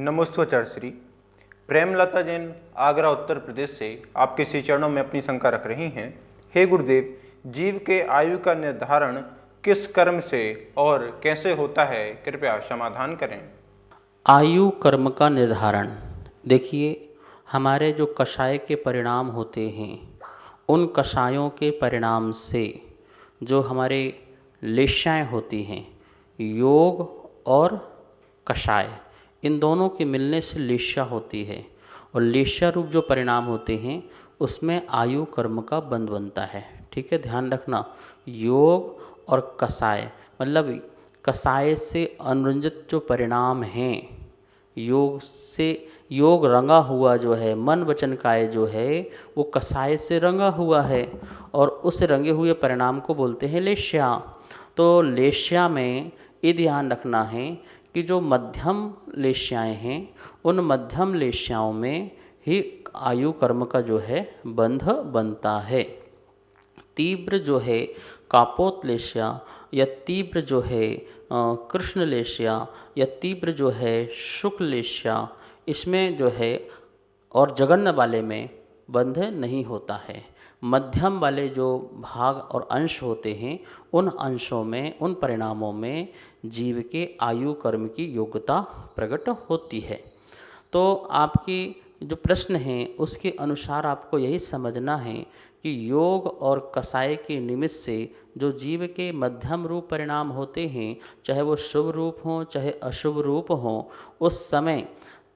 नमोस्तुचारश्री। प्रेमलता जैन आगरा उत्तर प्रदेश से आपके श्री चरणों में अपनी शंका रख रही हैं। हे गुरुदेव, जीव के आयु का निर्धारण किस कर्म से और कैसे होता है, कृपया समाधान करें। आयु कर्म का निर्धारण देखिए, हमारे जो कषाय के परिणाम होते हैं, उन कषायों के परिणाम से जो हमारे लेशाएँ होती हैं, योग और कषाय, इन दोनों के मिलने से लेशा होती है और लेशा रूप जो परिणाम होते हैं उसमें आयु कर्म का बंध बनता है। ठीक है, ध्यान रखना। योग और कषाय मतलब कषाय से अनुरंजित जो परिणाम हैं, योग से योग रंगा हुआ जो है, मन वचन काय जो है वो कषाय से रंगा हुआ है और उस रंगे हुए परिणाम को बोलते हैं लेश्या। तो लेश्या में ये ध्यान रखना है कि जो मध्यम लेश्याएँ हैं, उन मध्यम लेश्याओं में ही आयु कर्म का जो है बंध बनता है। तीव्र जो है कापोतलेश्या या तीव्र जो है कृष्णलेश्या या तीव्र जो है शुक्लेश्या, इसमें जो है और जघन्य वाले में बंध नहीं होता है। मध्यम वाले जो भाग और अंश होते हैं, उन अंशों में, उन परिणामों में जीव के आयु कर्म की योग्यता प्रकट होती है। तो आपकी जो प्रश्न है उसके अनुसार आपको यही समझना है कि योग और कषाय के निमित्त से जो जीव के मध्यम रूप परिणाम होते हैं, चाहे वो शुभ रूप हों चाहे अशुभ रूप हों, उस समय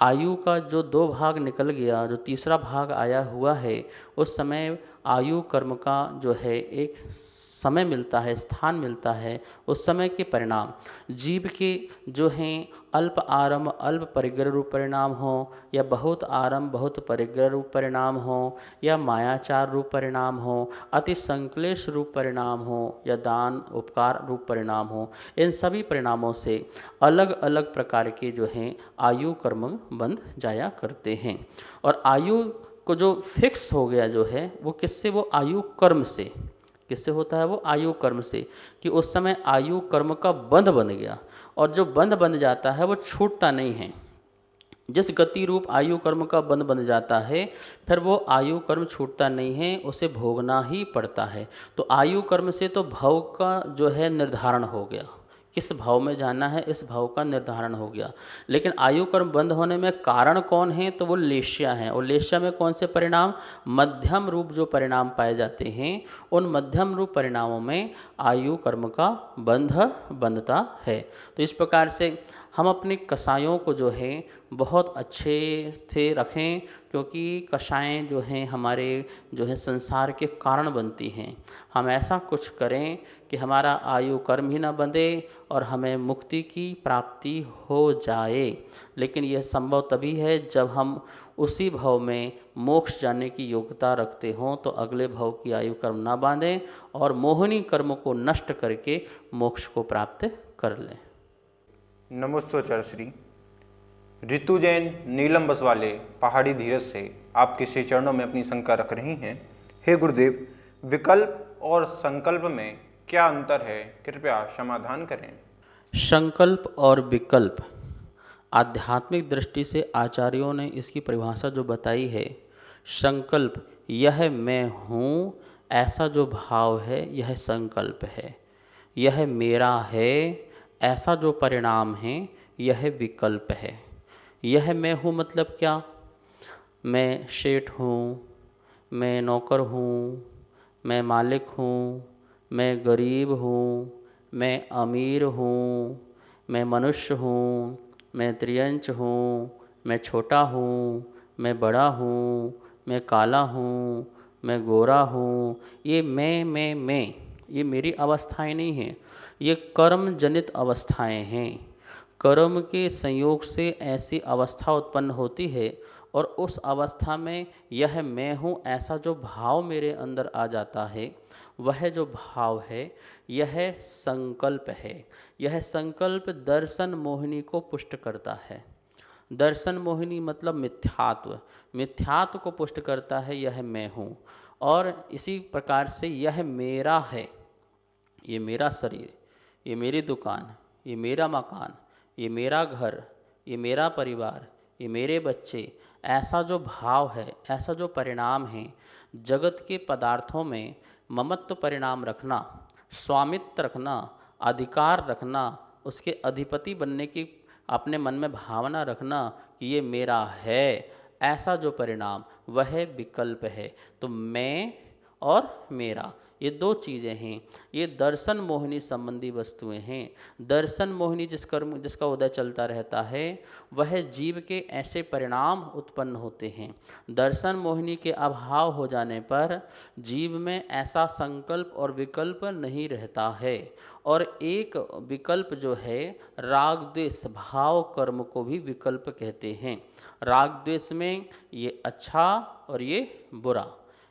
आयु का जो दो भाग निकल गया, जो तीसरा भाग आया हुआ है, उस समय आयु कर्म का जो है एक समय मिलता है, स्थान मिलता है। उस समय के परिणाम जीव के जो हैं अल्प आरंभ अल्प परिग्रह रूप परिणाम हो, या बहुत आरंभ बहुत परिग्रह रूप परिणाम हो, या मायाचार रूप परिणाम हो, अति संक्लेश रूप परिणाम हो, या दान उपकार रूप परिणाम हो, इन सभी परिणामों से अलग अलग प्रकार के जो हैं आयु कर्म बंध जाया करते हैं। और आयु को जो फिक्स हो गया जो है वो किससे, वो आयु कर्म से। किससे होता है वो? आयु कर्म से, कि उस समय आयु कर्म का बंध बन गया और जो बंध बन जाता है वो छूटता नहीं है। जिस गति रूप आयु कर्म का बंध बन जाता है, फिर वो आयु कर्म छूटता नहीं है, उसे भोगना ही पड़ता है। तो आयु कर्म से तो भाव का जो है निर्धारण हो गया, किस भाव में जाना है इस भाव का निर्धारण हो गया। लेकिन आयु कर्म बंद होने में कारण कौन है? तो वो लेश्या हैं। और लेश्या में कौन से परिणाम? मध्यम रूप जो परिणाम पाए जाते हैं, उन मध्यम रूप परिणामों में आयु कर्म का बंध बंधता है। तो इस प्रकार से हम अपने कषायों को जो है बहुत अच्छे से रखें, क्योंकि कषायें जो हैं हमारे जो है संसार के कारण बनती हैं। हम ऐसा कुछ करें कि हमारा आयु कर्म ही ना बंधे और हमें मुक्ति की प्राप्ति हो जाए। लेकिन यह संभव तभी है जब हम उसी भाव में मोक्ष जाने की योग्यता रखते हों, तो अगले भाव की आयु कर्म ना बांधें और मोहिनी कर्म को नष्ट करके मोक्ष को प्राप्त कर लें। नमोस्तुचारश्री। ऋतु जैन नीलम बसवाले पहाड़ी धीरज से आपके श्री चरणों में अपनी शंका रख रही हैं। हे गुरुदेव, विकल्प और संकल्प में क्या अंतर है, कृपया समाधान करें। संकल्प और विकल्प आध्यात्मिक दृष्टि से आचार्यों ने इसकी परिभाषा जो बताई है, संकल्प यह मैं हूँ ऐसा जो भाव है यह संकल्प है। यह मेरा है ऐसा जो परिणाम है यह विकल्प है। यह मैं हूँ मतलब क्या? मैं सेठ हूँ, मैं नौकर हूँ, मैं मालिक हूँ, मैं गरीब हूँ, मैं अमीर हूँ, मैं मनुष्य हूँ, मैं त्रियंच हूँ, मैं छोटा हूँ, मैं बड़ा हूँ, मैं काला हूँ, मैं गोरा हूँ। ये मैं ये मेरी अवस्थाएं नहीं हैं, ये कर्म जनित अवस्थाएं हैं। कर्म के संयोग से ऐसी अवस्था उत्पन्न होती है और उस अवस्था में यह मैं हूँ ऐसा जो भाव मेरे अंदर आ जाता है, वह जो भाव है यह संकल्प है। यह संकल्प दर्शन मोहिनी को पुष्ट करता है। दर्शन मोहिनी मतलब मिथ्यात्व, मिथ्यात्व को पुष्ट करता है यह मैं हूँ। और इसी प्रकार से यह मेरा है, ये मेरा शरीर, ये मेरी दुकान, ये मेरा मकान, ये मेरा घर, ये मेरा परिवार, ये मेरे बच्चे, ऐसा जो भाव है, ऐसा जो परिणाम है, जगत के पदार्थों में ममत्व परिणाम रखना, स्वामित्व रखना, अधिकार रखना, उसके अधिपति बनने की अपने मन में भावना रखना कि ये मेरा है, ऐसा जो परिणाम वह विकल्प है। तो मैं और मेरा, ये दो चीज़ें हैं, ये दर्शन मोहिनी संबंधी वस्तुएं हैं। दर्शन मोहिनी जिसका उदय चलता रहता है, वह जीव के ऐसे परिणाम उत्पन्न होते हैं। दर्शन मोहिनी के अभाव हो जाने पर जीव में ऐसा संकल्प और विकल्प नहीं रहता है। और एक विकल्प जो है, राग द्वेष भाव कर्म को भी विकल्प कहते हैं। राग द्वेष में ये अच्छा और ये बुरा,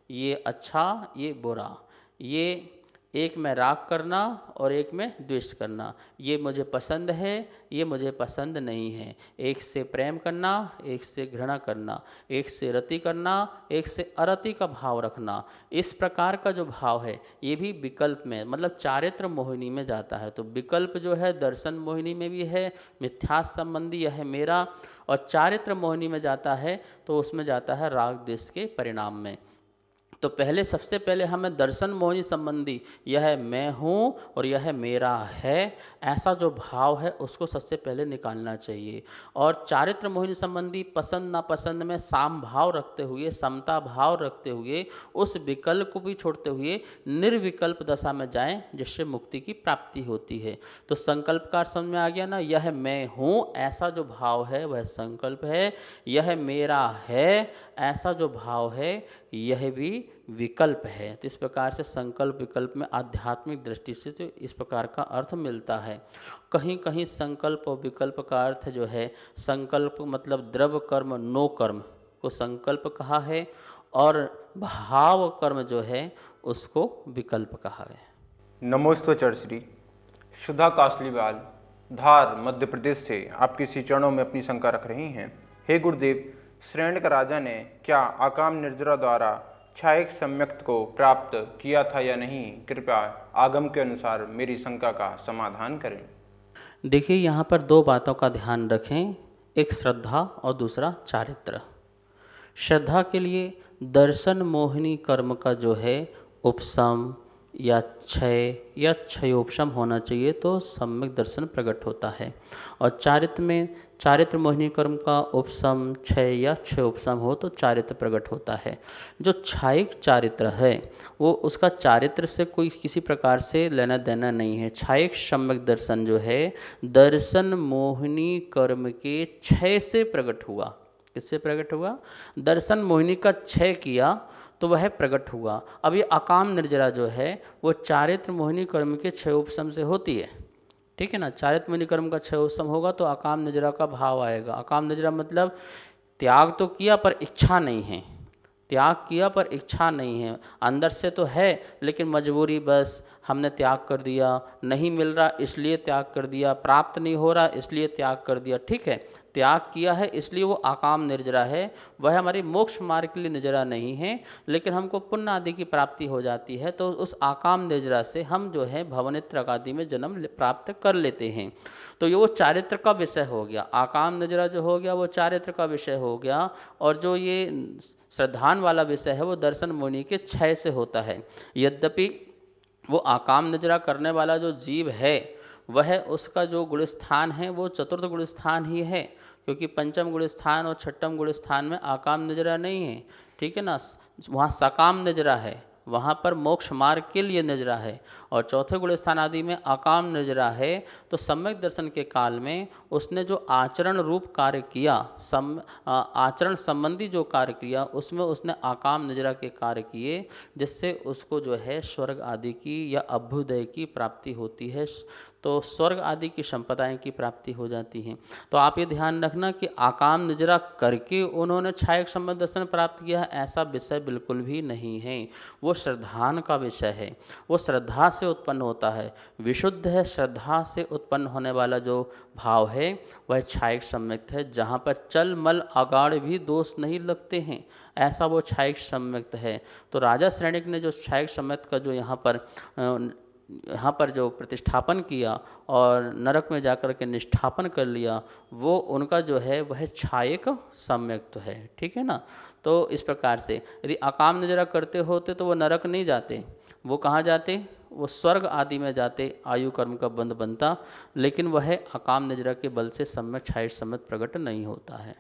ये अच्छा ये बुरा, ये एक में राग करना और एक में द्वेष करना, ये मुझे पसंद है, ये मुझे पसंद नहीं है, एक से प्रेम करना, एक से घृणा करना, एक से रति करना, एक से अरति का भाव रखना, इस प्रकार का जो भाव है ये भी विकल्प में, मतलब चारित्र मोहिनी में जाता है। तो विकल्प जो है दर्शन मोहिनी में भी है, मिथ्यास संबंधी यह है मेरा, और चारित्र मोहिनी में जाता है तो उसमें जाता है राग द्वेष के परिणाम में। तो पहले सबसे पहले हमें दर्शन मोहिनी संबंधी यह मैं हूँ और यह मेरा है, ऐसा जो भाव है उसको सबसे पहले निकालना चाहिए। और चारित्र मोहिनी संबंधी पसंद नापसंद में साम भाव रखते हुए, समता भाव रखते हुए, उस विकल्प को भी छोड़ते हुए निर्विकल्प दशा में जाएं, जिससे मुक्ति की प्राप्ति होती है। तो संकल्प का समझ में आ गया ना, यह मैं हूँ ऐसा जो भाव है वह संकल्प है, यह मेरा है ऐसा जो भाव है यह भी विकल्प है। तो इस प्रकार से संकल्प विकल्प में आध्यात्मिक दृष्टि से तो इस प्रकार का अर्थ मिलता है। कहीं कहीं संकल्प और विकल्प का अर्थ जो है, संकल्प मतलब द्रव्य कर्म नो कर्म को संकल्प कहा है, और भाव कर्म जो है उसको विकल्प कहा है। नमोस्तुचर्श्री। सुधा कासलीवाल धार मध्य प्रदेश से आपके श्री चरणों में अपनी शंका रख रही हैं। हे गुरुदेव, श्रेणिक राजा ने क्या आकाम निर्जरा द्वारा छायक सम्यक्त को प्राप्त किया था या नहीं? कृपया आगम के अनुसार मेरी शंका का समाधान करें। देखिए, यहाँ पर दो बातों का ध्यान रखें, एक श्रद्धा और दूसरा चारित्र। श्रद्धा के लिए दर्शन मोहिनी कर्म का जो है उपशम या क्षय या क्षयोपशम होना चाहिए, तो सम्यक दर्शन प्रकट होता है। और चारित्र में चारित्र मोहिनी कर्म का उपशम क्षय या क्षयोपशम हो तो चारित्र प्रकट होता है। जो क्षायिक चारित्र है वो उसका चारित्र से कोई किसी प्रकार से लेना देना नहीं है। क्षायिक सम्यक दर्शन जो है दर्शन मोहिनी कर्म के क्षय से प्रकट हुआ। किससे प्रकट हुआ? दर्शन मोहिनी का क्षय किया तो वह प्रकट हुआ। अब ये अकाम निर्जरा जो है वो चारित्र मोहिनी कर्म के क्षयोपशम से होती है, ठीक है ना। चारित्र मोहिनी कर्म का क्षयोपशम होगा तो अकाम निर्जरा का भाव आएगा। अकाम निर्जरा मतलब त्याग तो किया पर इच्छा नहीं है, त्याग किया पर इच्छा नहीं है, अंदर से तो है लेकिन मजबूरी, बस हमने त्याग कर दिया, नहीं मिल रहा इसलिए त्याग कर दिया, प्राप्त नहीं हो रहा इसलिए त्याग कर दिया, ठीक है। त्याग किया है इसलिए वो आकाम निर्जरा है, वह हमारी मोक्ष मार्ग के लिए निर्जरा नहीं है, लेकिन हमको पुण्य आदि की प्राप्ति हो जाती है तो उस आकाम निर्जरा से हम जो है भवनेत्र आदि में जन्म प्राप्त कर लेते हैं। तो ये वो चारित्र का विषय हो गया। आकाम निर्जरा जो हो गया वो चारित्र का विषय हो गया, और जो ये श्रद्धान वाला विषय है वो दर्शन मुनि के क्षय से होता है। यद्यपि वो आकाम निर्जरा करने वाला जो जीव है वह उसका जो गुणस्थान है वो चतुर्थ गुणस्थान ही है, क्योंकि पंचम गुणस्थान और छठम गुणस्थान में आकाम निर्जरा नहीं है, ठीक है ना। वहाँ सकाम निर्जरा है, वहाँ पर मोक्ष मार्ग के लिए निर्जरा है, और चौथे गुणस्थान आदि में आकाम निर्जरा है। तो सम्यक दर्शन के काल में उसने जो आचरण रूप कार्य किया, आचरण संबंधी जो कार्य किया उसमें उसने आकाम निर्जरा के कार्य किए, जिससे उसको जो है स्वर्ग आदि की या अभ्युदय की प्राप्ति होती है, तो स्वर्ग आदि की संपदाएं की प्राप्ति हो जाती है। तो आप ये ध्यान रखना कि आकाम निर्जरा करके उन्होंने छायक संबंध दर्शन प्राप्त किया है, ऐसा विषय बिल्कुल भी नहीं है। वो श्रद्धान का विषय है, वो श्रद्धा से उत्पन्न होता है, विशुद्ध है। श्रद्धा से उत्पन्न होने वाला जो भाव है वह छायक सम्यक्त है, जहाँ पर चल मल अगाड़ भी दोष नहीं लगते हैं, ऐसा वो छायक सम्यक्त है। तो राजा श्रेणिक ने जो छायक सम्यक्त का जो यहाँ पर यहाँ पर जो प्रतिष्ठापन किया और नरक में जाकर के निष्ठापन कर लिया, वो उनका जो है वह छायक सम्यक्त है। ठीक है ना। तो इस प्रकार से यदि अकाम निद्रा करते होते तो वो नरक नहीं जाते, वो कहाँ जाते, वो स्वर्ग आदि में जाते, आयु कर्म का बंध बनता, लेकिन वह अकाम निद्रा के बल से सम्यक छायक सम्यक प्रकट नहीं होता है।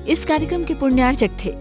इस कार्यक्रम के पुण्यार्चक थे